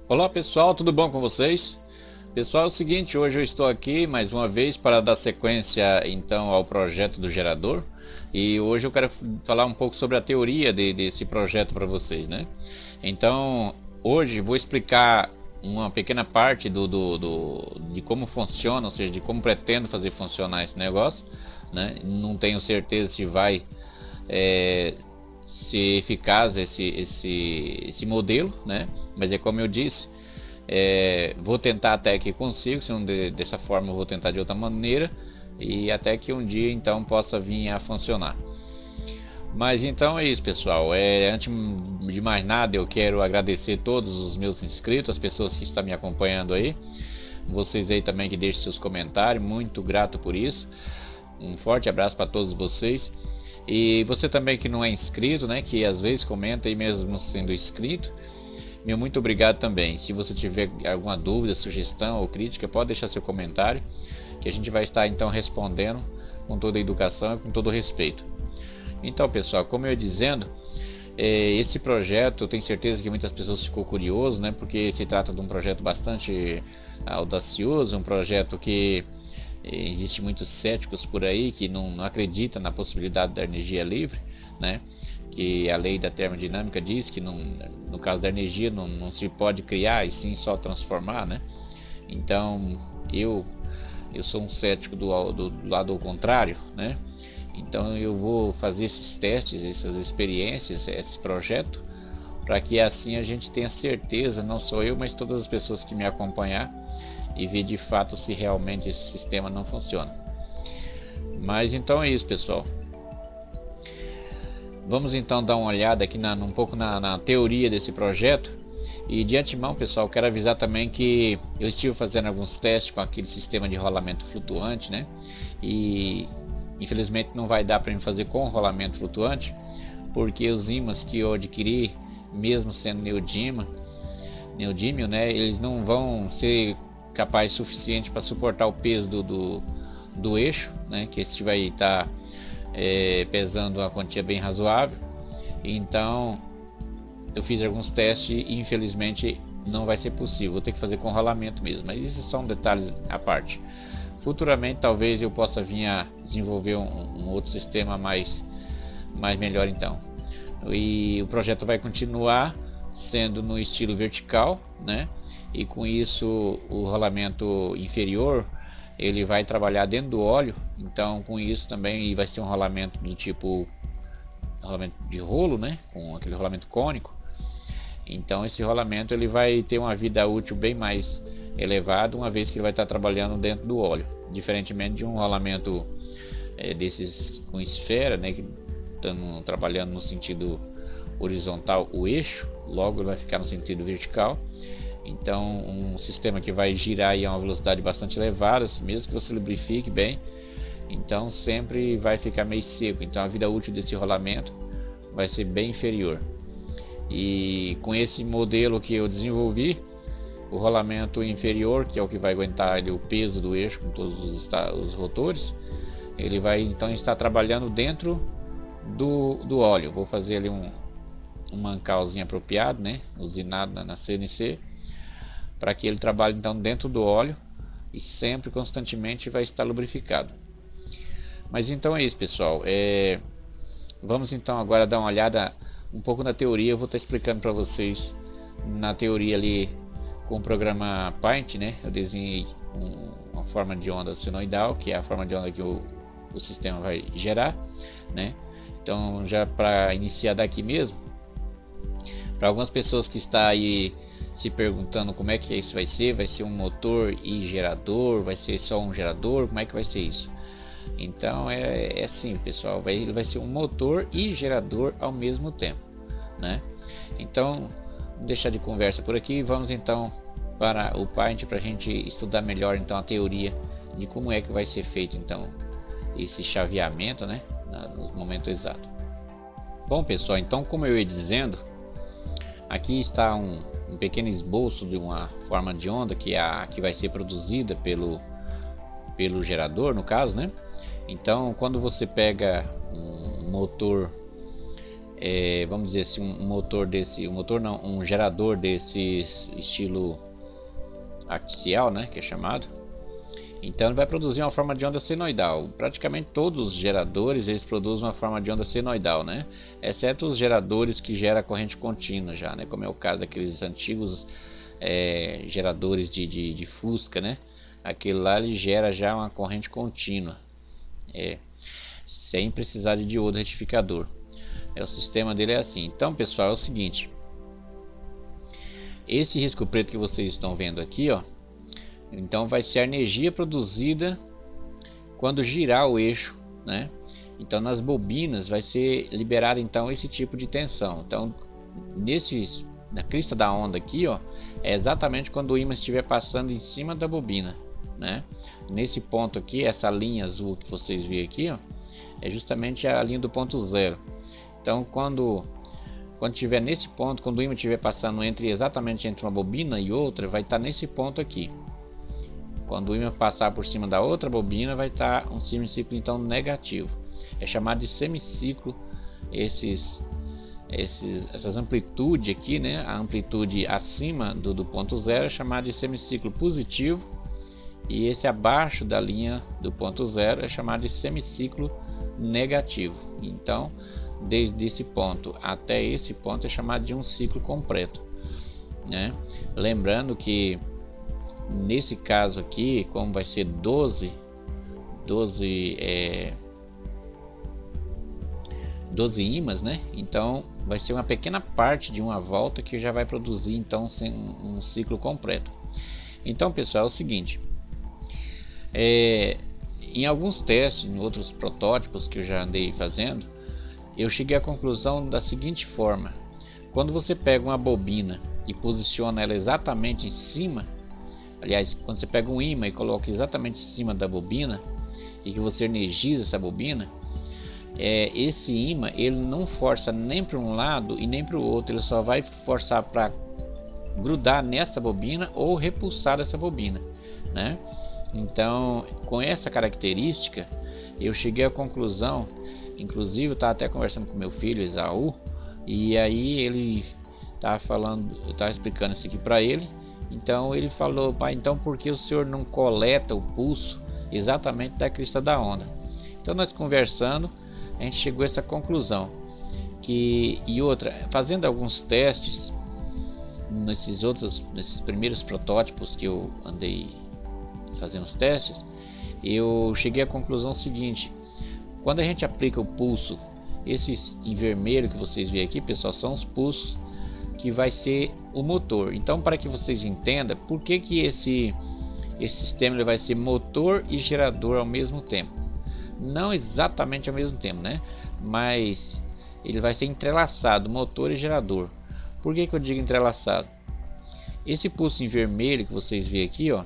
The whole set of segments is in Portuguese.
Olá pessoal, tudo bom com vocês? Pessoal, é o seguinte, hoje eu estou aqui mais uma vez para dar sequência então ao projeto do gerador. E hoje eu quero falar um pouco sobre a teoria desse projeto para vocês, né? Então, hoje vou explicar uma pequena parte de como funciona, ou seja, de como pretendo fazer funcionar esse negócio, né? Não tenho certeza se vai ser eficaz esse modelo, né? Mas é como eu disse, vou tentar até que consigo, se não dessa forma eu vou tentar de outra maneira, e até que um dia então possa vir a funcionar. Mas então é isso, pessoal. Antes de mais nada, eu quero agradecer todos os meus inscritos, as pessoas que estão me acompanhando aí, vocês aí também que deixem seus comentários, muito grato por isso. Um forte abraço para todos vocês. E você também que não é inscrito, né, que às vezes comenta aí mesmo sendo inscrito, meu muito obrigado também. Se você tiver alguma dúvida, sugestão ou crítica, pode deixar seu comentário, que a gente vai estar então respondendo com toda a educação e com todo o respeito. Então, pessoal, como eu ia dizendo, esse projeto, eu tenho certeza que muitas pessoas ficou curioso, né, porque se trata de um projeto bastante audacioso, um projeto que existe muitos céticos por aí que não acreditam na possibilidade da energia livre, né? Que a lei da termodinâmica diz que no caso da energia não se pode criar e sim só transformar, né? Então eu sou um cético do lado ao contrário, né? Então eu vou fazer esses testes, essas experiências, esse projeto, para que assim a gente tenha certeza, não só eu, mas todas as pessoas que me acompanhar, e ver de fato se realmente esse sistema não funciona. Mas então é isso, pessoal. Vamos então dar uma olhada aqui um pouco na teoria desse projeto. E de antemão, pessoal, quero avisar também que eu estive fazendo alguns testes com aquele sistema de rolamento flutuante, né? E infelizmente não vai dar para mim fazer com rolamento flutuante, porque os ímãs que eu adquiri, mesmo sendo neodímio, né, eles não vão ser capaz suficiente para suportar o peso do eixo, né, que este vai estar pesando uma quantia bem razoável. Então eu fiz alguns testes e infelizmente não vai ser possível, vou ter que fazer com rolamento mesmo, mas isso são detalhes à parte. Futuramente talvez eu possa vir a desenvolver um outro sistema mais melhor então. E o projeto vai continuar sendo no estilo vertical, né? E com isso o rolamento inferior ele vai trabalhar dentro do óleo, então com isso também vai ser um rolamento do tipo rolamento de rolo, né, com aquele rolamento cônico. Então esse rolamento ele vai ter uma vida útil bem mais elevada, uma vez que ele vai estar trabalhando dentro do óleo, diferentemente de um rolamento desses com esfera, né, que estão trabalhando no sentido horizontal o eixo, logo ele vai ficar no sentido vertical. Então um sistema que vai girar a uma velocidade bastante elevada, mesmo que você lubrifique bem, então sempre vai ficar meio seco, então a vida útil desse rolamento vai ser bem inferior. E com esse modelo que eu desenvolvi, o rolamento inferior, que é o que vai aguentar o peso do eixo com todos os rotores, ele vai então estar trabalhando dentro do óleo. Vou fazer ali um mancalzinho apropriado, né, usinado na CNC, para que ele trabalhe então dentro do óleo e sempre constantemente vai estar lubrificado. Mas então é isso, pessoal. Vamos então agora dar uma olhada um pouco na teoria. Eu vou estar explicando para vocês na teoria ali com o programa Paint, né? Eu desenhei uma forma de onda senoidal, que é a forma de onda que o sistema vai gerar, né? Então já para iniciar daqui mesmo, para algumas pessoas que estão aí se perguntando como é que isso vai ser um motor e gerador, vai ser só um gerador, como é que vai ser isso? Então é assim, pessoal, ele vai ser um motor e gerador ao mesmo tempo, né? Então vamos deixar de conversa por aqui, vamos então para o Paint para a gente estudar melhor então a teoria de como é que vai ser feito então esse chaveamento, né, no momento exato. Bom, pessoal, então como eu ia dizendo, aqui está um pequeno esboço de uma forma de onda que vai ser produzida pelo gerador, no caso, né? Então, quando você pega um motor vamos dizer assim, um motor desse, um motor não, um gerador desse estilo artificial, né, que é chamado. Então ele vai produzir uma forma de onda senoidal. Praticamente todos os geradores eles produzem uma forma de onda senoidal, né? Exceto os geradores que geram corrente contínua já, né? Como é o caso daqueles antigos geradores de Fusca, né? Aquele lá ele gera já uma corrente contínua, sem precisar de diodo retificador. O sistema dele é assim. Então, pessoal, é o seguinte: esse risco preto que vocês estão vendo aqui, ó, então vai ser a energia produzida quando girar o eixo, né? Então nas bobinas vai ser liberado então esse tipo de tensão. Então na crista da onda aqui, ó, é exatamente quando o ímã estiver passando em cima da bobina, né? Nesse ponto aqui, essa linha azul que vocês veem aqui, ó, é justamente a linha do ponto zero. Então quando estiver nesse ponto, quando o ímã estiver passando exatamente entre uma bobina e outra, vai estar nesse ponto aqui. Quando o ímã passar por cima da outra bobina, vai estar um semiciclo então negativo. É chamado de semiciclo essas amplitudes aqui, né? A amplitude acima do ponto zero é chamada de semiciclo positivo, e esse abaixo da linha do ponto zero é chamado de semiciclo negativo. Então, desde esse ponto até esse ponto é chamado de um ciclo completo, né? Lembrando que nesse caso aqui, como vai ser 12 ímãs, né? Então vai ser uma pequena parte de uma volta que já vai produzir então um ciclo completo. Então, pessoal, é o seguinte: em alguns testes, em outros protótipos que eu já andei fazendo, eu cheguei à conclusão da seguinte forma: quando você pega uma bobina e posiciona ela exatamente em cima, aliás, quando você pega um ímã e coloca exatamente em cima da bobina e que você energiza essa bobina, esse ímã ele não força nem para um lado e nem para o outro, ele só vai forçar para grudar nessa bobina ou repulsar essa bobina, né? Então, com essa característica, eu cheguei à conclusão, inclusive eu estava até conversando com meu filho Esaú, e aí ele estava falando, eu estava explicando isso aqui para ele. Então ele falou: pai, então por que o senhor não coleta o pulso exatamente da crista da onda? Então nós conversando, a gente chegou a essa conclusão. E outra, fazendo alguns testes nesses primeiros protótipos que eu andei fazendo os testes, eu cheguei à conclusão seguinte: quando a gente aplica o pulso, esses em vermelho que vocês veem aqui, pessoal, são os pulsos que vai ser o motor. Então, para que vocês entendam por que esse sistema ele vai ser motor e gerador ao mesmo tempo, não exatamente ao mesmo tempo, né? Mas ele vai ser entrelaçado, motor e gerador. Por que eu digo entrelaçado? Esse pulso em vermelho que vocês veem aqui, ó,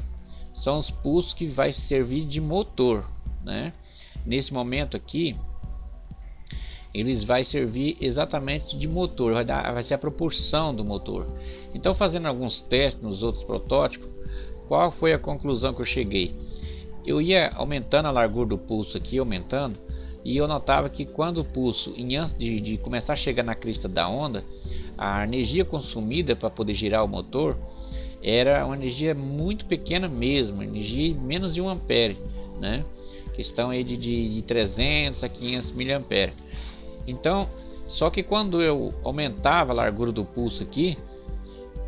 são os pulsos que vai servir de motor, né? Nesse momento aqui, eles vai servir exatamente de motor, vai ser a propulsão do motor. Então, fazendo alguns testes nos outros protótipos, qual foi a conclusão que eu cheguei? Eu ia aumentando a largura do pulso aqui, aumentando, e eu notava que quando o pulso, antes de começar a chegar na crista da onda, a energia consumida para poder girar o motor era uma energia muito pequena mesmo, energia menos de 1 ampere, né? Questão aí de 300 a 500 miliamperes. Então, só que quando eu aumentava a largura do pulso aqui,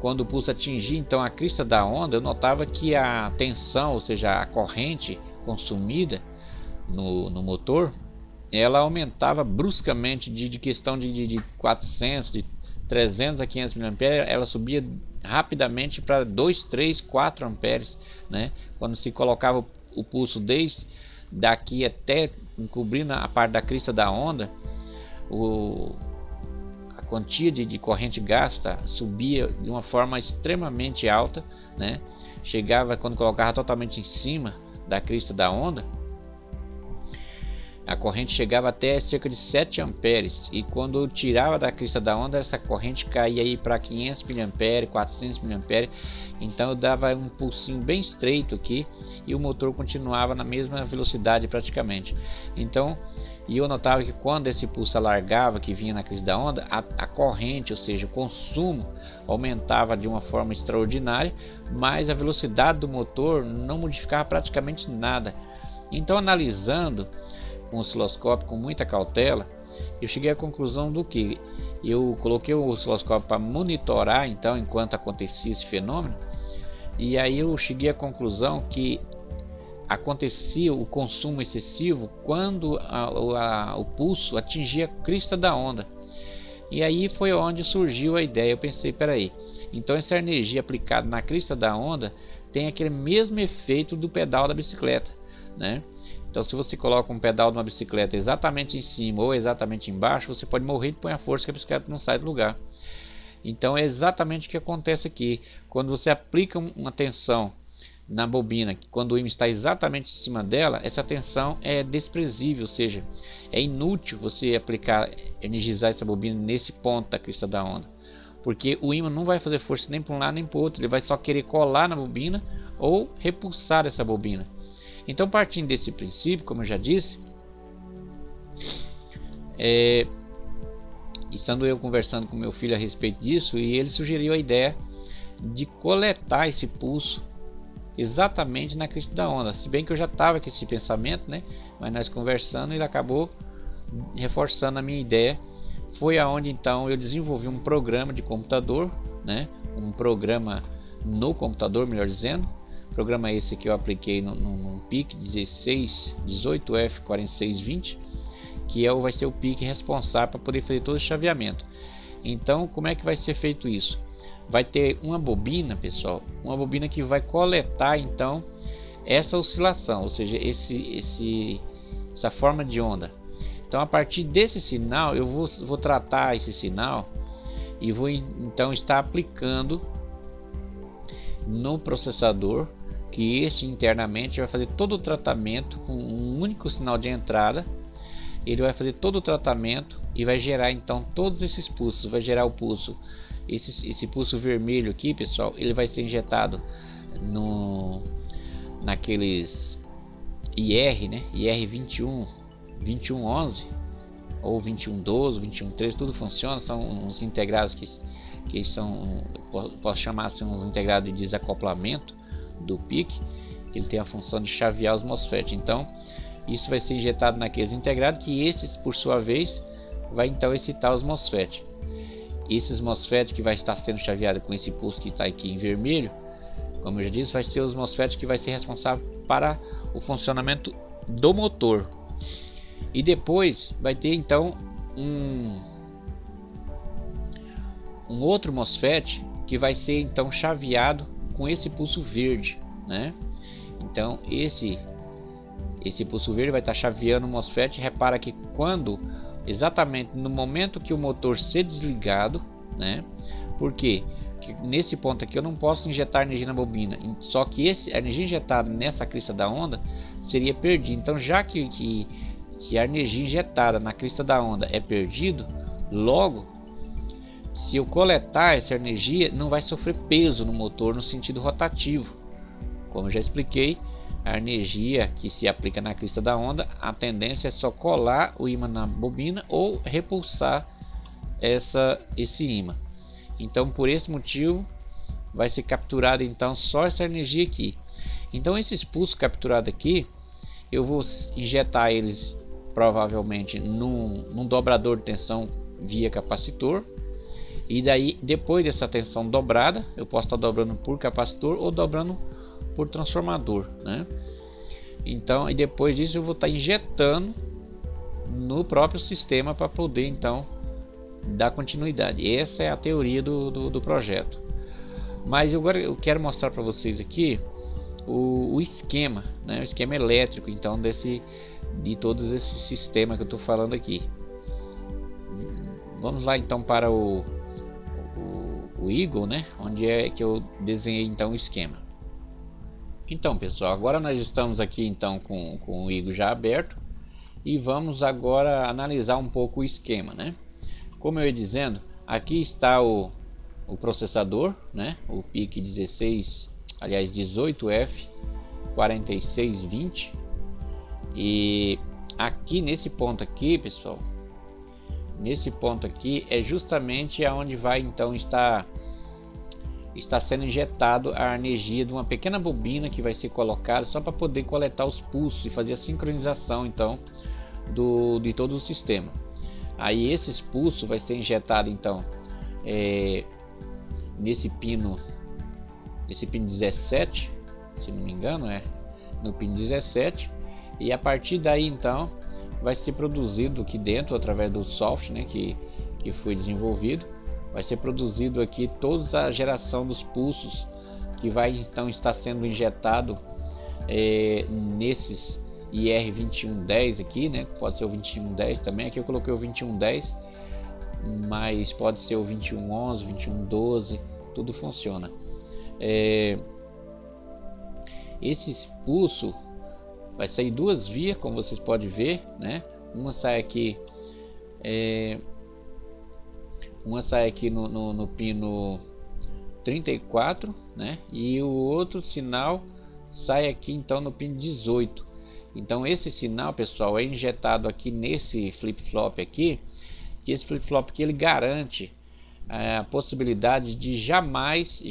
quando o pulso atingia então a crista da onda, eu notava que a tensão, ou seja, a corrente consumida no motor, ela aumentava bruscamente de questão de 400, de 300 a 500 mA, ela subia rapidamente para 2, 3, 4 amperes, né? Quando se colocava o pulso desde daqui até encobrindo a parte da crista da onda, a quantia de corrente gasta subia de uma forma extremamente alta, né? Chegava, quando colocava totalmente em cima da crista da onda, a corrente chegava até cerca de 7 amperes, e quando eu tirava da crista da onda, essa corrente caía aí para 500 mA, 400 mA. Então eu dava um pulsinho bem estreito aqui e o motor continuava na mesma velocidade praticamente. Então E eu notava que quando esse pulso alargava, que vinha na crista da onda, a corrente, ou seja, o consumo aumentava de uma forma extraordinária, mas a velocidade do motor não modificava praticamente nada. Então, analisando com o osciloscópio com muita cautela, eu cheguei à conclusão do que eu coloquei o osciloscópio para monitorar então enquanto acontecia esse fenômeno, e aí eu cheguei à conclusão que acontecia o consumo excessivo quando o pulso atingia a crista da onda. E aí foi onde surgiu a ideia. Eu pensei, peraí, então essa energia aplicada na crista da onda tem aquele mesmo efeito do pedal da bicicleta, né? Então, se você coloca um pedal de uma bicicleta exatamente em cima ou exatamente embaixo, você pode morrer de pôr a força que a bicicleta não sai do lugar. Então, é exatamente o que acontece aqui. Quando você aplica uma tensão na bobina, quando o ímã está exatamente em cima dela, essa tensão é desprezível, ou seja, é inútil você aplicar, energizar essa bobina nesse ponto da crista da onda, porque o ímã não vai fazer força nem para um lado nem para o outro, ele vai só querer colar na bobina ou repulsar essa bobina. Então, partindo desse princípio, como eu já disse, estando eu conversando com meu filho a respeito disso, e ele sugeriu a ideia de coletar esse pulso exatamente na crista da onda. Se bem que eu já estava com esse pensamento, né? Mas nós conversando, ele acabou reforçando a minha ideia. Foi aonde então eu desenvolvi um programa de computador, né? Um programa no computador, melhor dizendo. Programa esse que eu apliquei num PIC 18F4620, que vai ser o PIC responsável para poder fazer todo o chaveamento. Então, como é que vai ser feito isso? Vai ter uma bobina, pessoal, uma bobina que vai coletar então essa oscilação, ou seja, essa forma de onda. Então, a partir desse sinal, eu vou tratar esse sinal e vou então estar aplicando no processador, que esse internamente vai fazer todo o tratamento com um único sinal de entrada. Ele vai fazer todo o tratamento e vai gerar então todos esses pulsos. Vai gerar o pulso, esse pulso vermelho aqui, pessoal, ele vai ser injetado naqueles IR, né? IR 2111 ou 2112, 2113, tudo funciona. São uns integrados que são, posso chamar assim, uns integrados de desacoplamento do PIC. Ele tem a função de chavear os MOSFET. Então isso vai ser injetado naqueles integrados, que esses por sua vez vai então excitar os MOSFET. Esses MOSFET que vai estar sendo chaveado com esse pulso que está aqui em vermelho, como eu já disse, vai ser os MOSFET que vai ser responsável para o funcionamento do motor. E depois vai ter então um outro MOSFET que vai ser então chaveado com esse pulso verde, né? Então esse pulso verde vai estar chaveando o MOSFET. Repara que quando exatamente no momento que o motor ser desligado, né? Porque nesse ponto aqui eu não posso injetar energia na bobina, só que a energia injetada nessa crista da onda seria perdida. Então, já que a energia injetada na crista da onda é perdido, logo, se eu coletar essa energia, não vai sofrer peso no motor no sentido rotativo. Como eu já expliquei, a energia que se aplica na crista da onda, a tendência é só colar o ímã na bobina ou repulsar esse ímã. Então, por esse motivo, vai ser capturado então só essa energia aqui. Então, esses pulsos capturados aqui, eu vou injetar eles provavelmente num dobrador de tensão via capacitor. E daí, depois dessa tensão dobrada, eu posso estar dobrando por capacitor ou dobrando por transformador, né? Então, e depois disso eu vou estar injetando no próprio sistema para poder então dar continuidade. Essa é a teoria do projeto. Mas agora eu quero mostrar para vocês aqui o esquema, né? O esquema elétrico então de todos esses sistemas que eu estou falando aqui. Vamos lá então para o Eagle, né? Onde é que eu desenhei então o esquema. Então, pessoal, agora nós estamos aqui então com o Eagle já aberto e vamos agora analisar um pouco o esquema, né? Como eu ia dizendo, aqui está o processador, né? O PIC 18F4620, e aqui nesse ponto aqui, pessoal, nesse ponto aqui é justamente aonde vai então está sendo injetado a energia de uma pequena bobina que vai ser colocada só para poder coletar os pulsos e fazer a sincronização então de todo o sistema. Aí esse pulso vai ser injetado então nesse pino 17, se não me engano, no pino 17, e a partir daí então vai ser produzido aqui dentro através do software, né, que foi desenvolvido. Vai ser produzido aqui toda a geração dos pulsos que vai então estar sendo injetado nesses IR2110 aqui, né? Pode ser o 2110 também. Aqui eu coloquei o 2110, mas pode ser o 2111, 2112, tudo funciona. Esse pulso vai sair duas vias, como vocês podem ver, né? Uma sai aqui no pino 34, né? E o outro sinal sai aqui então no pino 18. Então esse sinal, pessoal, é injetado aqui nesse flip-flop aqui, e esse flip-flop aqui ele garante a possibilidade de jamais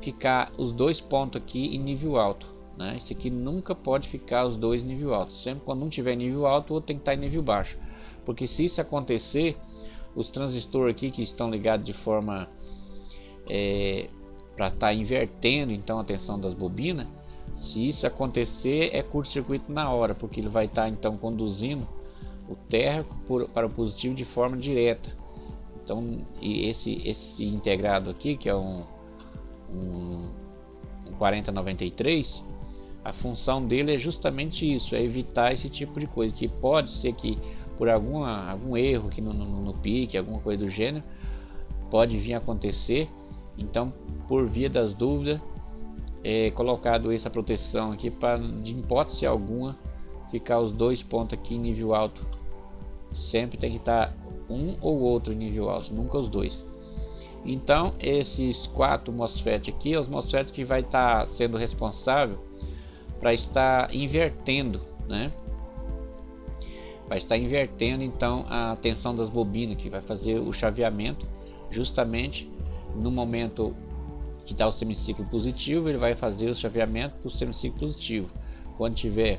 ficar os dois pontos aqui em nível alto, né? Esse aqui nunca pode ficar os dois em nível alto. Sempre quando um tiver nível alto, o outro tem que estar em nível baixo, porque se isso acontecer, os transistores aqui que estão ligados de forma para estar invertendo então a tensão das bobinas, se isso acontecer é curto-circuito na hora, porque ele vai estar então conduzindo o térmico para o positivo de forma direta. Então, e esse integrado aqui, que é um 4093, a função dele é justamente isso, é evitar esse tipo de coisa, que pode ser que por algum erro aqui no pique, alguma coisa do gênero, pode vir a acontecer. Então, por via das dúvidas, é colocado essa proteção aqui para, de hipótese alguma, ficar os dois pontos aqui em nível alto. Sempre tem que estar um ou outro em nível alto, nunca os dois. Então, esses 4 MOSFET aqui, os MOSFET que vai estar sendo responsável para estar invertendo, né? Vai estar invertendo então a tensão das bobinas, que vai fazer o chaveamento justamente no momento que está o semiciclo positivo. Ele vai fazer o chaveamento para o semiciclo positivo. Quando tiver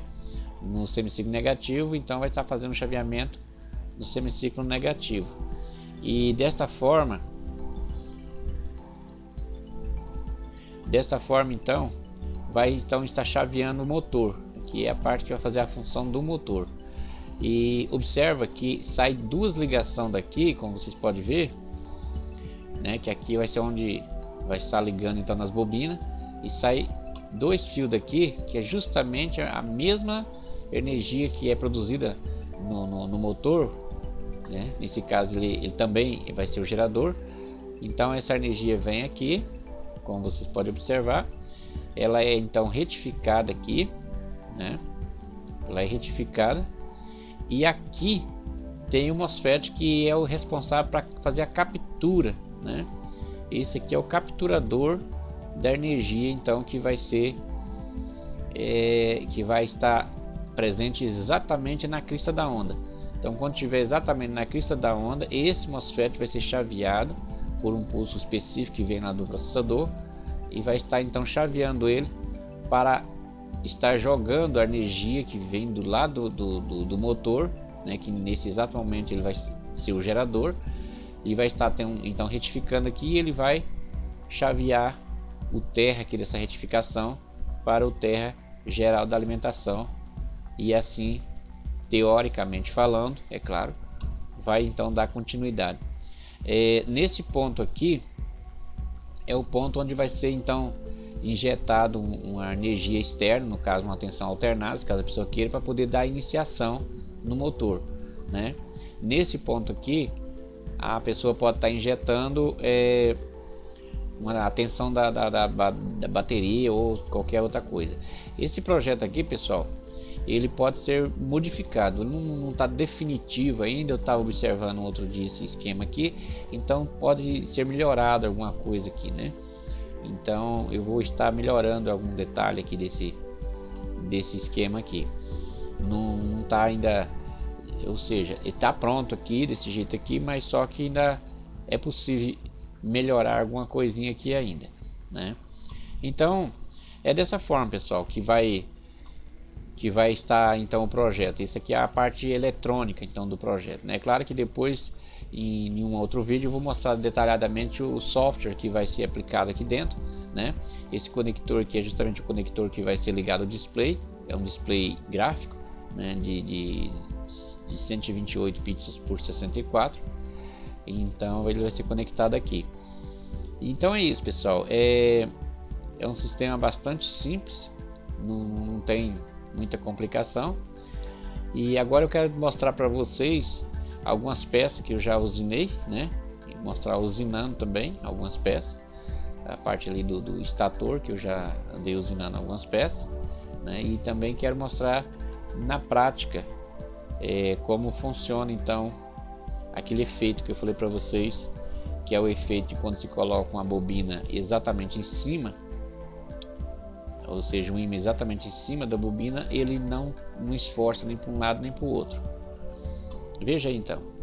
no semiciclo negativo, então vai estar fazendo o chaveamento no semiciclo negativo. E desta forma então vai então estar chaveando o motor, que é a parte que vai fazer a função do motor. E observa que sai duas ligações daqui, como vocês podem ver, né, que aqui vai ser onde vai estar ligando então nas bobinas, e sai dois fios daqui, que é justamente a mesma energia que é produzida no motor, né? Nesse caso ele também vai ser o gerador. Então essa energia vem aqui, como vocês podem observar, ela é então retificada aqui, né? Ela é retificada. E aqui tem o MOSFET que é o responsável para fazer a captura, né? Esse aqui é o capturador da energia, então, que vai ser que vai estar presente exatamente na crista da onda. Então, quando estiver exatamente na crista da onda, esse MOSFET vai ser chaveado por um pulso específico que vem lá do processador, e vai estar então chaveando ele para estar jogando a energia que vem do lado do motor, né, que nesse exato momento ele vai ser o gerador, e vai estar então retificando aqui, e ele vai chavear o terra aqui dessa retificação para o terra geral da alimentação, e assim, teoricamente falando, é claro, vai então dar continuidade. Nesse ponto aqui é o ponto onde vai ser então injetado uma energia externa, no caso uma tensão alternada, caso a pessoa queira, para poder dar iniciação no motor, né? Nesse ponto aqui a pessoa pode estar injetando a tensão da bateria ou qualquer outra coisa. Esse projeto aqui, pessoal, ele pode ser modificado, não está definitivo ainda. Eu estava observando outro dia esse esquema aqui, então pode ser melhorado alguma coisa aqui, né? Então eu vou estar melhorando algum detalhe aqui desse esquema aqui. não tá ainda, ou seja, ele tá pronto aqui desse jeito aqui, mas só que ainda é possível melhorar alguma coisinha aqui ainda, né? Então é dessa forma, pessoal, que vai estar então o projeto. Isso aqui é a parte eletrônica então do projeto, né? Claro que depois em um outro vídeo eu vou mostrar detalhadamente o software que vai ser aplicado aqui dentro, né? Esse conector aqui é justamente o conector que vai ser ligado ao display, é um display gráfico, né? de 128 pixels por 64, então ele vai ser conectado aqui. Então é isso, pessoal, é um sistema bastante simples, não tem muita complicação. E agora eu quero mostrar para vocês algumas peças que eu já usinei, né? E mostrar usinando também algumas peças, a parte ali do estator que eu já andei usinando algumas peças, né? E também quero mostrar na prática como funciona então aquele efeito que eu falei para vocês, que é o efeito de quando se coloca uma bobina exatamente em cima, ou seja, um ímã exatamente em cima da bobina, ele não esforça nem para um lado nem para o outro. Veja aí então.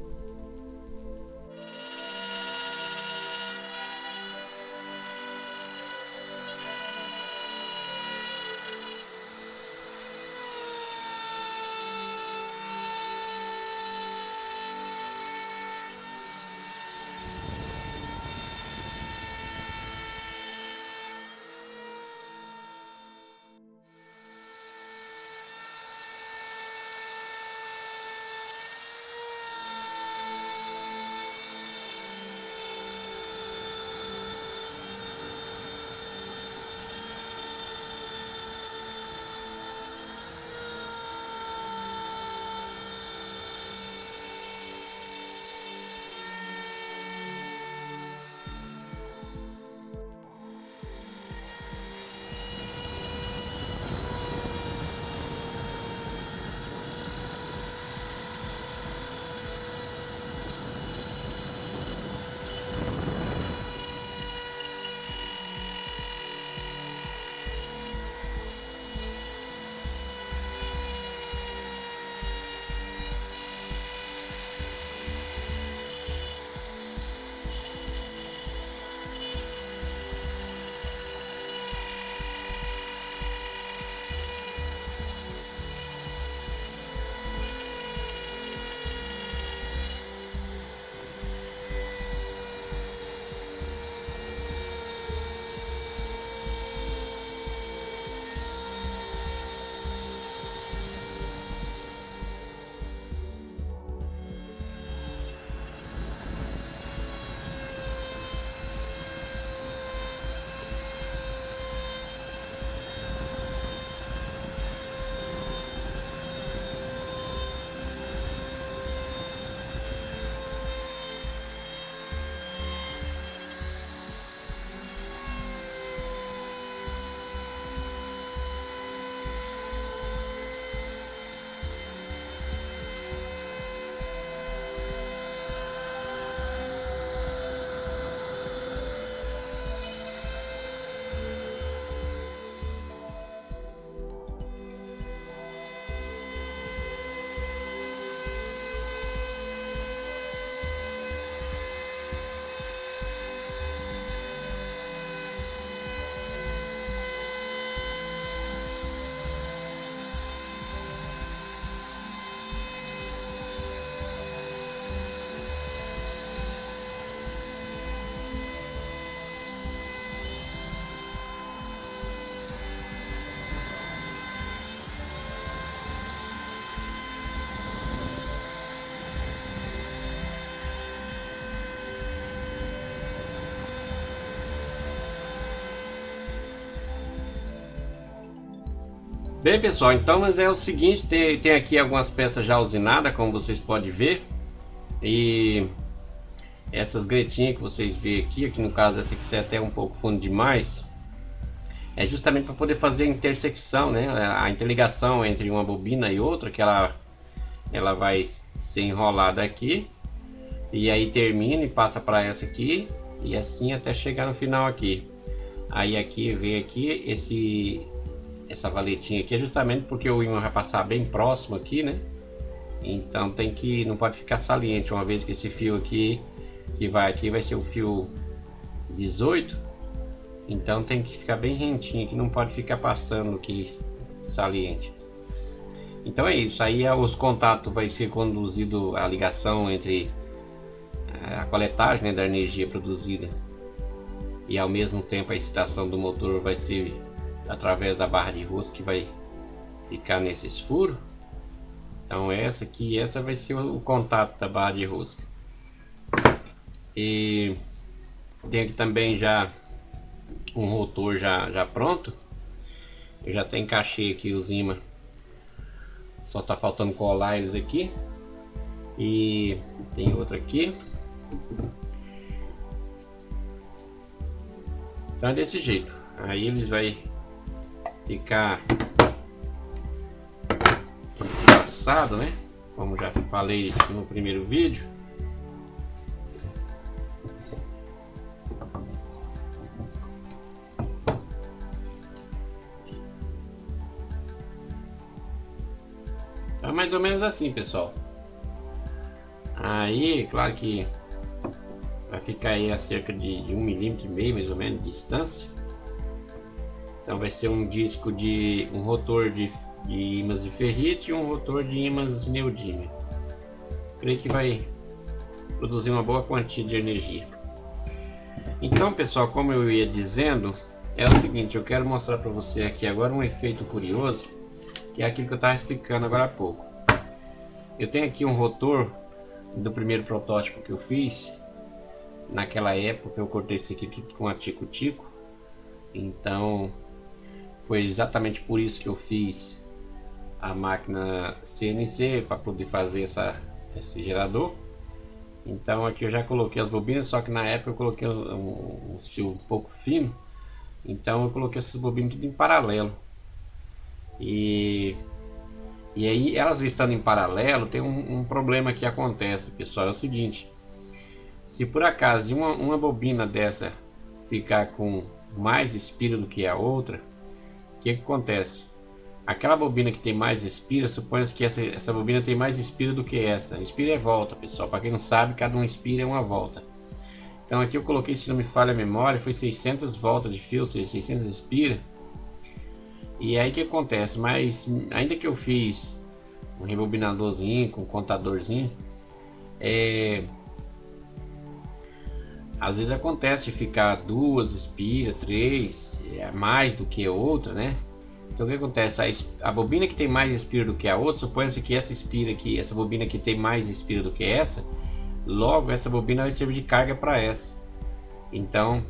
Bem, pessoal, então mas é o seguinte, tem aqui algumas peças já usinadas, como vocês podem ver. E essas gretinhas que vocês veem aqui no caso essa aqui é até um pouco fundo demais, é justamente para poder fazer a intersecção, né, a interligação entre uma bobina e outra, que ela vai ser enrolada aqui e aí termina e passa para essa aqui e assim até chegar no final aqui. Aí aqui vem aqui essa valetinha aqui é justamente porque o ímã vai passar bem próximo aqui, né? Então não pode ficar saliente, uma vez que esse fio aqui que vai aqui vai ser o fio 18, então tem que ficar bem rentinho, que não pode ficar passando aqui saliente. Então é isso, aí os contatos vai ser conduzido a ligação entre a coletagem, né, da energia produzida e ao mesmo tempo a excitação do motor vai ser através da barra de rosca que vai ficar nesses furos. Então essa vai ser o contato da barra de rosca. E tem aqui também já um rotor já pronto. Eu já até encaixei aqui os ímãs, só tá faltando colar eles aqui. E tem outro aqui. Então é desse jeito. Aí eles vai ficar passado, né? Como já falei no primeiro vídeo. Então é mais ou menos assim, pessoal. Aí, claro que vai ficar aí a cerca de 1,5 mm mais ou menos de distância. Então vai ser um disco um rotor de ímãs de ferrite e um rotor de ímãs neodímio. Creio que vai produzir uma boa quantia de energia. Então, pessoal, como eu ia dizendo, é o seguinte, eu quero mostrar para você aqui agora um efeito curioso, que é aquilo que eu estava explicando agora há pouco. Eu tenho aqui um rotor do primeiro protótipo que eu fiz. Naquela época eu cortei isso aqui tudo com a tico-tico. Então foi exatamente por isso que eu fiz a máquina CNC, para poder fazer esse gerador. Então aqui eu já coloquei as bobinas, só que na época eu coloquei um fio um pouco fino. Então eu coloquei essas bobinas tudo em paralelo. E aí elas estando em paralelo, tem um problema que acontece, pessoal, é o seguinte: se por acaso uma bobina dessa ficar com mais espira do que a outra, o que acontece? Aquela bobina que tem mais espira, suponha que essa bobina tem mais espira do que essa. Espira é volta, pessoal, para quem não sabe, cada um espira é uma volta. Então aqui eu coloquei, se não me falha a memória, foi 600 voltas de fio, 600 espira. E aí o que acontece? Mas ainda que eu fiz um rebobinadorzinho com um contadorzinho, às vezes acontece de ficar 2 espiras, 3, mais do que a outra, né? Então o que acontece? A bobina que tem mais espira do que a outra, suponha-se que essa bobina que tem mais espira do que essa, logo essa bobina vai servir de carga para essa. Então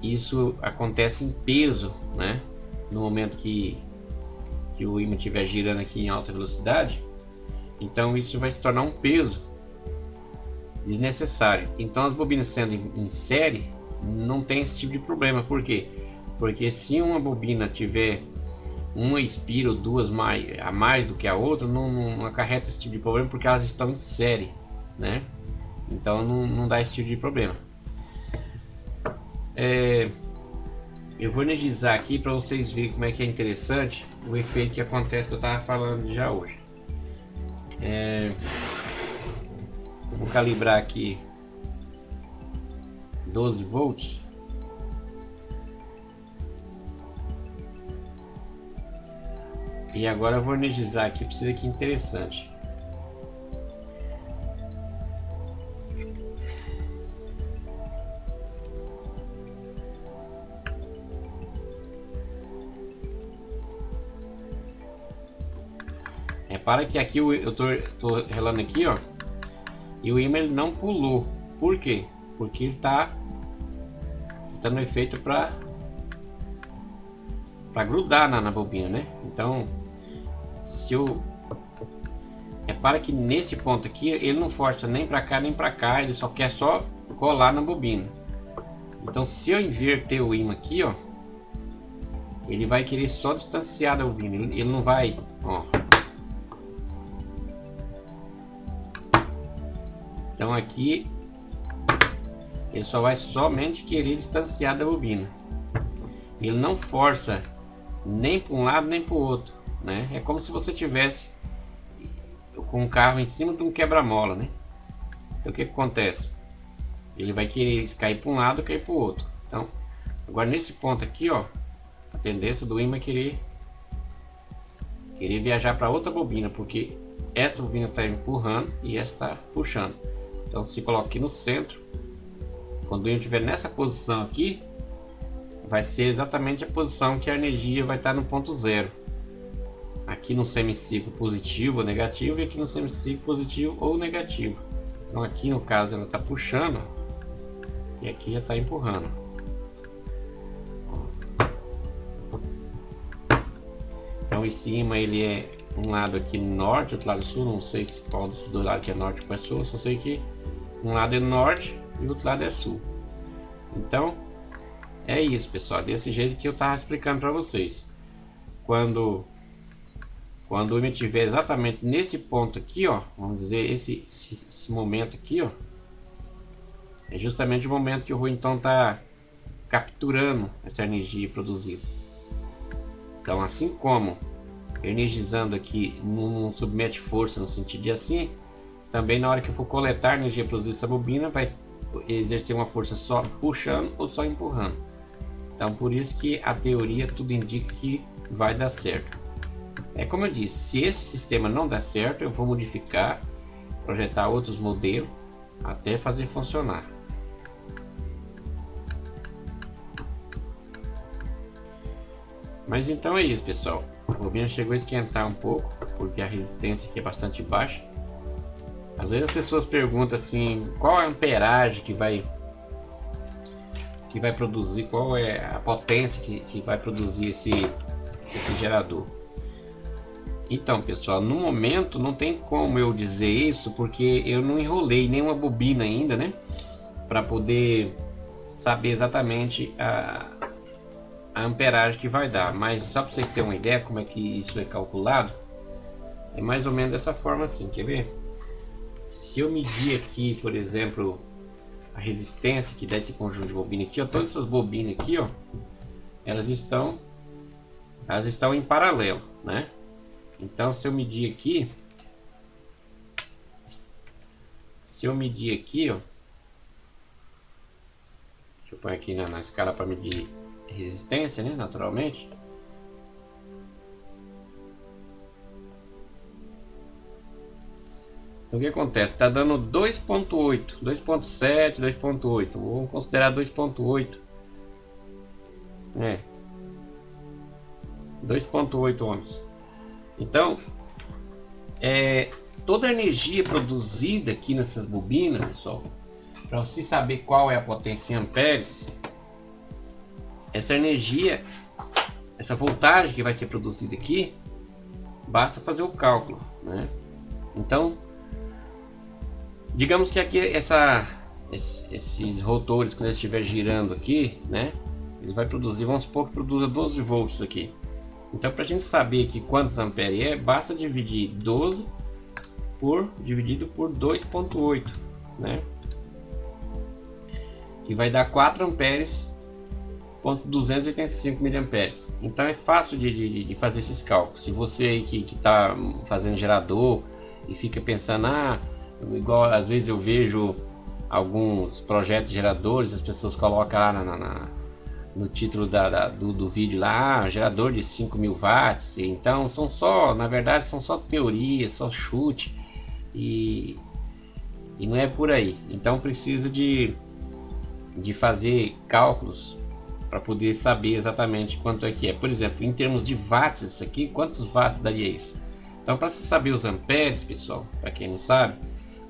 isso acontece em peso, né? No momento que o ímã estiver girando aqui em alta velocidade, então isso vai se tornar um peso desnecessário. Então as bobinas sendo em série não tem esse tipo de problema. Por quê? Porque se uma bobina tiver uma espira ou duas a mais do que a outra, não acarreta esse tipo de problema, porque elas estão em série, né? Então não dá esse tipo de problema. Eu vou energizar aqui para vocês verem como é que é interessante o efeito que acontece, que eu estava falando já hoje. Vou calibrar aqui 12 volts. E agora eu vou energizar aqui para vocês, que interessante. Repara que aqui eu tô relando aqui, ó, e o ímã ele não pulou. Por quê? Porque ele tá no efeito para grudar na bobina, né? Então, repara que nesse ponto aqui ele não força nem para cá nem para cá, ele só quer colar na bobina. Então, se eu inverter o ímã aqui, ó, ele vai querer só distanciar da bobina, ele não vai, ó. Então aqui ele só vai somente querer distanciar da bobina. Ele não força nem para um lado nem para o outro, né? É como se você tivesse com um carro em cima de um quebra-mola, né? Então o que acontece? Ele vai querer cair para um lado e cair para o outro. Então, agora nesse ponto aqui, ó, a tendência do ímã é querer viajar para outra bobina, porque essa bobina está empurrando e essa está puxando. Então se coloca aqui no centro. Quando o ímã estiver nessa posição aqui, vai ser exatamente a posição que a energia vai estar no ponto zero. Aqui no semiciclo positivo ou negativo, e aqui no semiciclo positivo ou negativo. Então aqui no caso ela está puxando e aqui já está empurrando. Então esse ímã ele é um lado aqui norte, outro lado sul, não sei se qual desses dois lados que é norte ou é sul, só sei que um lado é norte e o outro lado é sul. Então é isso, pessoal, desse jeito que eu estava explicando para vocês. Quando o ímã estiver exatamente nesse ponto aqui, ó, vamos dizer esse momento aqui, ó, é justamente o momento que o ruim então está capturando essa energia produzida. Então, assim como energizando aqui não submete força no sentido de assim, também na hora que eu for coletar energia produzida essa bobina vai exercer uma força só puxando ou só empurrando. Então por isso que a teoria tudo indica que vai dar certo. É como eu disse, se esse sistema não der certo, eu vou modificar, projetar outros modelos até fazer funcionar. Mas então é isso, pessoal. A bobina chegou a esquentar um pouco, porque a resistência aqui é bastante baixa. Às vezes as pessoas perguntam assim, qual é a amperagem que vai produzir, qual é a potência que vai produzir esse gerador. Então, pessoal, no momento não tem como eu dizer isso, porque eu não enrolei nenhuma bobina ainda, né? Para poder saber exatamente a amperagem que vai dar. Mas só para vocês terem uma ideia como é que isso é calculado, é mais ou menos dessa forma assim, quer ver? Se eu medir aqui, por exemplo, a resistência que dá esse conjunto de bobina aqui, ó, todas essas bobinas aqui, ó, elas estão em paralelo, né? Então se eu medir aqui, ó, deixa eu pôr aqui na escala para medir resistência, né, naturalmente. Então o que acontece? Está dando 2.8, 2.7, 2.8. Vamos considerar 2.8. 2.8 ohms. Então, toda a energia produzida aqui nessas bobinas, pessoal, para você saber qual é a potência em amperes, essa energia, essa voltagem que vai ser produzida aqui, basta fazer o cálculo, né? Então, digamos que aqui esses rotores, quando eles estiver girando aqui, né, ele vai produzir, vamos supor que produza 12 volts aqui. Então, para a gente saber aqui quantos amperes é, basta dividir 12 dividido por 2.8, né, que vai dar 4 amperes, 285 miliamperes. Então é fácil de fazer esses cálculos. Se você aí que está fazendo gerador e fica pensando, igual às vezes eu vejo alguns projetos de geradores, as pessoas colocam lá no título do vídeo lá, gerador de 5.000 watts. Então na verdade são só teorias, só chute, e não é por aí. Então precisa de fazer cálculos para poder saber exatamente quanto é que é. Por exemplo, em termos de watts, isso aqui, quantos watts daria isso? Então, para você saber os amperes, pessoal, para quem não sabe,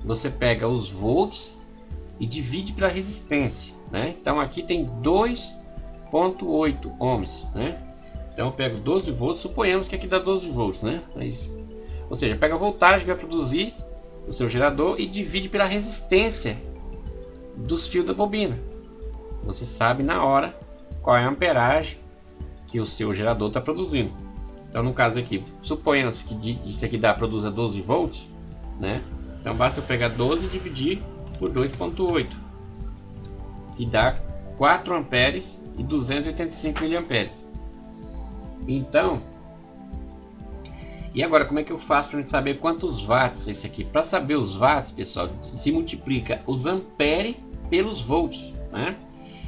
você pega os volts e divide pela resistência, né? Então aqui tem 2.8 ohms, né? Então eu pego 12 volts, suponhamos que aqui dá 12 volts, né? Ou seja, pega a voltagem que vai produzir o seu gerador e divide pela resistência dos fios da bobina. Você sabe na hora qual é a amperagem que o seu gerador está produzindo. Então no caso aqui, suponhamos que isso aqui produza 12 volts, né? Então basta eu pegar 12 e dividir por 2.8, que dá 4 amperes e 285 miliamperes. Então, e agora como é que eu faço para saber quantos watts é esse aqui? Para saber os watts, pessoal, se multiplica os ampere pelos volts, né?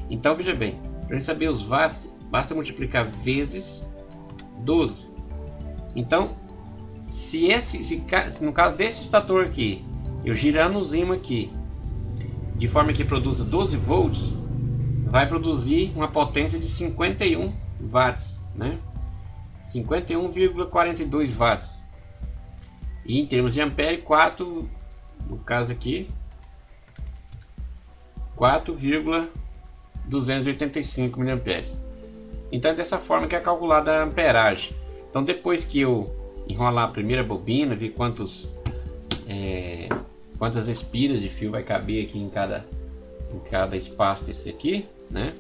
Então veja bem, para saber os watts, basta multiplicar vezes 12. Então, se no caso desse estator aqui, eu girando o ímã aqui, de forma que produza 12 volts, vai produzir uma potência de 51 watts, né? 51,42 watts. E em termos de ampere, 4, no caso aqui, 4,285 mA. Então é dessa forma que é calculada a amperagem. Então depois que eu enrolar a primeira bobina, ver quantas espiras de fio vai caber aqui em cada espaço desse aqui, né?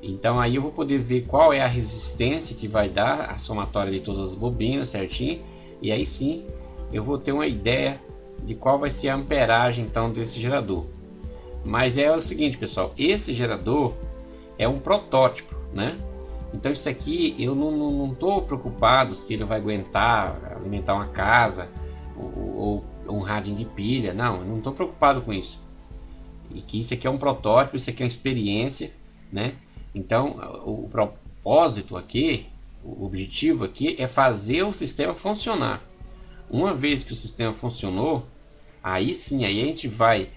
Então aí eu vou poder ver qual é a resistência que vai dar a somatória de todas as bobinas certinho, e aí sim eu vou ter uma ideia de qual vai ser a amperagem então desse gerador. Mas é o seguinte, pessoal, esse gerador é um protótipo, né? Então isso aqui eu não estou preocupado se ele vai aguentar alimentar uma casa ou um radinho de pilha. Não, eu não estou preocupado com isso. E que isso aqui é um protótipo, isso aqui é uma experiência, né? Então o propósito aqui, o objetivo aqui é fazer o sistema funcionar. Uma vez que o sistema funcionou, aí sim, aí a gente vai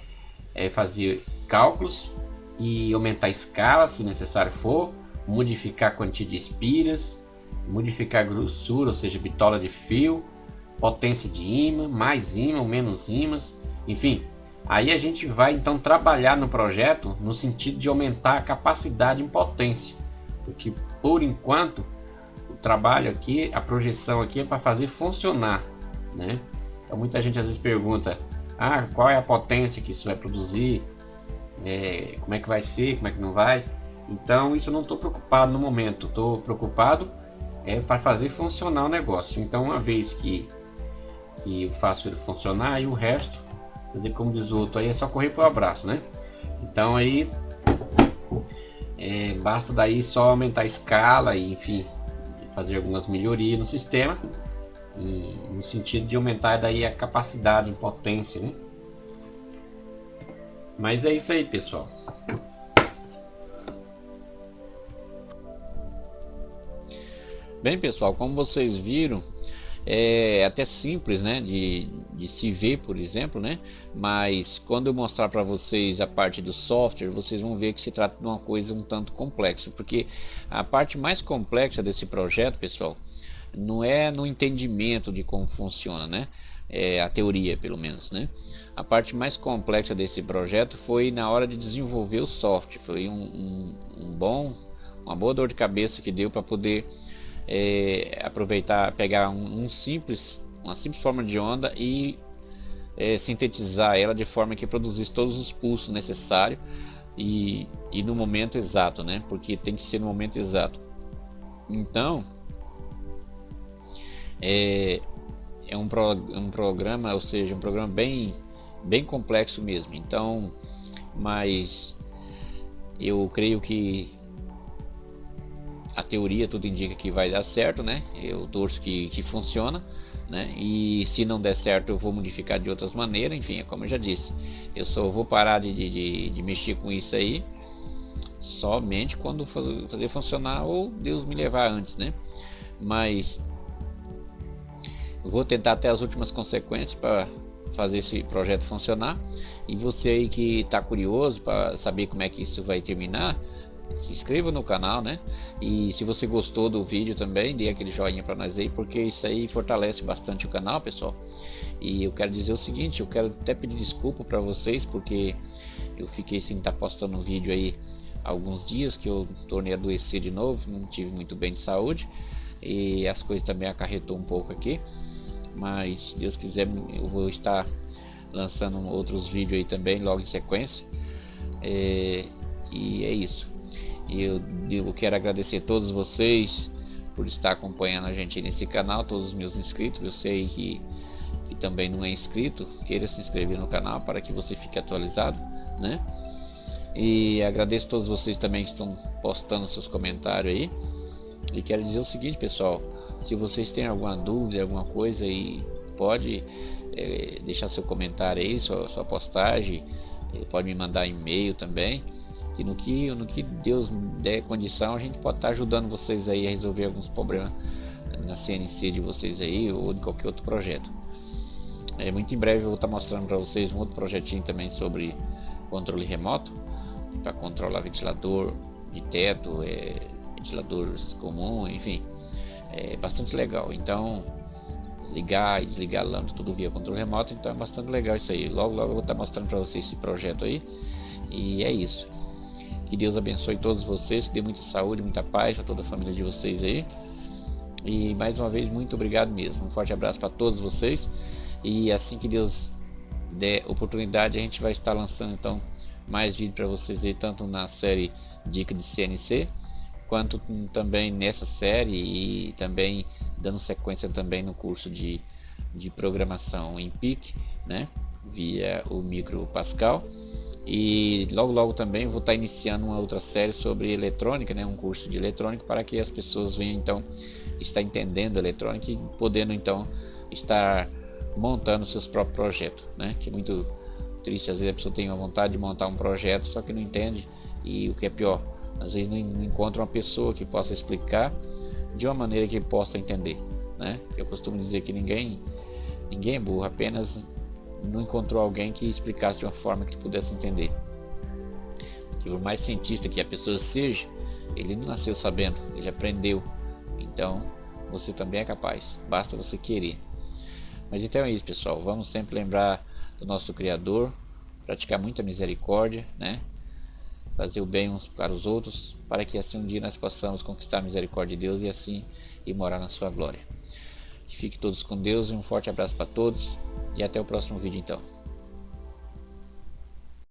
fazer cálculos e aumentar a escala se necessário for, modificar a quantia de espiras, modificar a grossura, ou seja, bitola de fio, potência de ímã, mais ímã ou menos ímãs, enfim. Aí a gente vai então trabalhar no projeto no sentido de aumentar a capacidade em potência, porque por enquanto o trabalho aqui, a projeção aqui é para fazer funcionar, né? Então muita gente às vezes pergunta, qual é a potência que isso vai produzir, como é que vai ser, como é que não vai. Então isso eu não estou preocupado no momento, estou preocupado para fazer funcionar o negócio. Então uma vez que eu faço ele funcionar, e o resto, fazer como diz o outro, aí é só correr para o abraço, né? Então aí basta daí só aumentar a escala e enfim, fazer algumas melhorias no sistema, no sentido de aumentar daí a capacidade em potência, né? Mas é isso aí, pessoal. Bem, pessoal, como vocês viram, é até simples, né, de se ver, por exemplo, né? Mas quando eu mostrar para vocês a parte do software, vocês vão ver que se trata de uma coisa um tanto complexa, porque a parte mais complexa desse projeto, pessoal, não é no entendimento de como funciona, né? A teoria, pelo menos, né? A parte mais complexa desse projeto foi na hora de desenvolver o software. Foi uma boa dor de cabeça que deu para poder aproveitar, pegar uma simples forma de onda e sintetizar ela de forma que produzisse todos os pulsos necessários e no momento exato, né? Porque tem que ser no momento exato. Então é um programa, ou seja, um programa bem complexo mesmo. Então, mas eu creio que a teoria tudo indica que vai dar certo, né? Eu torço que funciona, né? E se não der certo eu vou modificar de outras maneiras. Enfim, como eu já disse, eu só vou parar de mexer com isso aí somente quando fazer funcionar ou Deus me levar antes, né? Mas vou tentar até as últimas consequências para fazer esse projeto funcionar. E você aí que está curioso para saber como é que isso vai terminar, se inscreva no canal, né? E se você gostou do vídeo também, dê aquele joinha para nós aí, porque isso aí fortalece bastante o canal, pessoal. E eu quero dizer o seguinte, eu quero até pedir desculpa para vocês, porque eu fiquei sem estar postando um vídeo aí há alguns dias, que eu tornei a adoecer de novo, não tive muito bem de saúde e as coisas também acarretou um pouco aqui. Mas se Deus quiser eu vou estar lançando outros vídeos aí também logo em sequência, e é isso. Eu quero agradecer a todos vocês por estar acompanhando a gente nesse canal, todos os meus inscritos. Eu sei que também não é inscrito, queira se inscrever no canal para que você fique atualizado, né? E agradeço a todos vocês também que estão postando seus comentários aí. E quero dizer o seguinte, pessoal, se vocês têm alguma dúvida, alguma coisa, e pode deixar seu comentário aí, sua postagem, pode me mandar e-mail também, e no que Deus der condição, a gente pode estar ajudando vocês aí a resolver alguns problemas na CNC de vocês aí, ou de qualquer outro projeto. Muito em breve eu vou estar mostrando para vocês um outro projetinho também sobre controle remoto, para controlar ventilador de teto, ventiladores comum, enfim, é bastante legal. Então, ligar e desligar a lâmpada tudo via controle remoto, então é bastante legal isso aí. Logo eu vou estar mostrando para vocês esse projeto aí, e é isso. Que Deus abençoe todos vocês, que dê muita saúde, muita paz para toda a família de vocês aí. E mais uma vez, muito obrigado mesmo. Um forte abraço para todos vocês. E assim que Deus der oportunidade, a gente vai estar lançando então mais vídeos para vocês aí, tanto na série Dica de CNC, quanto também nessa série, e também dando sequência também no curso de programação em PIC, né, via o Micro Pascal. E logo também vou estar iniciando uma outra série sobre eletrônica, né, um curso de eletrônica, para que as pessoas venham então estar entendendo eletrônica e podendo então estar montando seus próprios projetos, né? Que é muito triste, às vezes a pessoa tem a vontade de montar um projeto, só que não entende, e o que é pior, às vezes não encontra uma pessoa que possa explicar de uma maneira que ele possa entender, né? Eu costumo dizer que ninguém é burro, apenas não encontrou alguém que explicasse de uma forma que pudesse entender. Que por mais cientista que a pessoa seja, ele não nasceu sabendo, ele aprendeu. Então você também é capaz, basta você querer. Mas então é isso, pessoal, vamos sempre lembrar do nosso Criador, praticar muita misericórdia, né? Fazer o bem uns para os outros, para que assim um dia nós possamos conquistar a misericórdia de Deus e assim ir morar na sua glória. Que fiquem todos com Deus, e um forte abraço para todos, e até o próximo vídeo então.